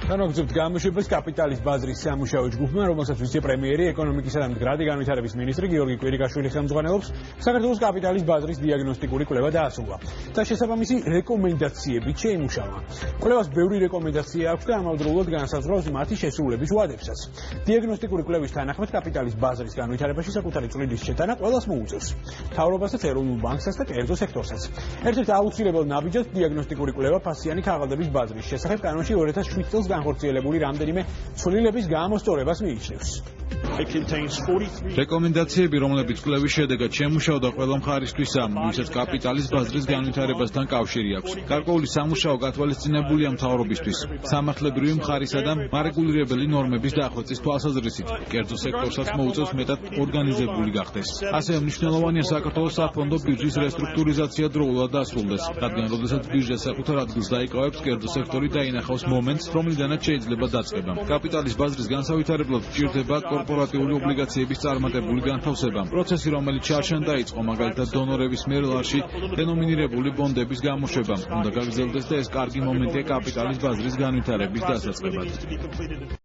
განაგრძობთ გამოშვებას კაპიტალის ბაზრის სამუშაო ჯგუფმა, რომელსაც ვიცე-პრემიერი, ეკონომიკისა და მდგრადი განვითარების მინისტრი გიორგი კვირიკაშვილი ხელმძღვანელობს, საქართველოს კაპიტალის ბაზრის დიაგნოსტიკური კვლევა დაასრულა და შესაბამისი რეკომენდაციებით შეიმუშავა. კვლევას ბევრი რეკომენდაცია აქვს და ამავდროულად განსაზღვრავს მათი შესრულების ვადებსაც. დიაგნოსტიკური კვლევის თანახმად კაპიტალის ბაზრის განვითარებაში საკუთარი წვლილი შეტანა ყველას მოუწევს. მთავრობასაც, ეროვნულ ბანკსაც და კერძო სექტორსაც. ერთ-ერთ აუცილებელ ნაბიჯად დიაგნოსტიკური კვლევა ფასიანი ქაღალდების ბაზრის შესახებ კანონში 2007 წელს განხორციელებული რამდენიმე ცვლილების გამოსწორებას მიიჩნევს. რეკომენდაციები, რომლებიც კვლევის შედეგად შემუშავდა ყველა მხარისთვისა, ვისაც კაპიტალის ბაზრის განვითარებასთან კავშირი აქვს. გარკვეული სამუშაო გათვალისწინებულია მთავრობისთვის, სამართლებრივი მხარისა და მარეგულირებელი ნორმების დახვეწის თვალსაზრისით. კერძო სექტორსაც მოუწევს მეტად ორგანიზებული გახდეს. ასევე მნიშვნელოვანია საქართველოს საფონდო ბირჟის რესტრუქტურიზაცია დროულად დასრულდეს, რადგან როდესაც ბირჟა საკუთარ ადგილს დაიკავებს, კერძო სექტორი დაინახავს მომენტს, რომლიდანაც შეიძლება დაწყება. კაპიტალის ბაზრის განსავითარებლად სჭირდება კორპორატიული ობლიგაციების წარმატებული განთავსება. პროცესი, რომელიც შარშან დაიწყო, მაგალითად დონორების მიერ ლარში დენომინირებული ბონდების გამოშვება, უნდა გაგრძელდეს და ეს კარგი მომენტია კაპიტალის ბაზრის განვითარების დასაწყებად.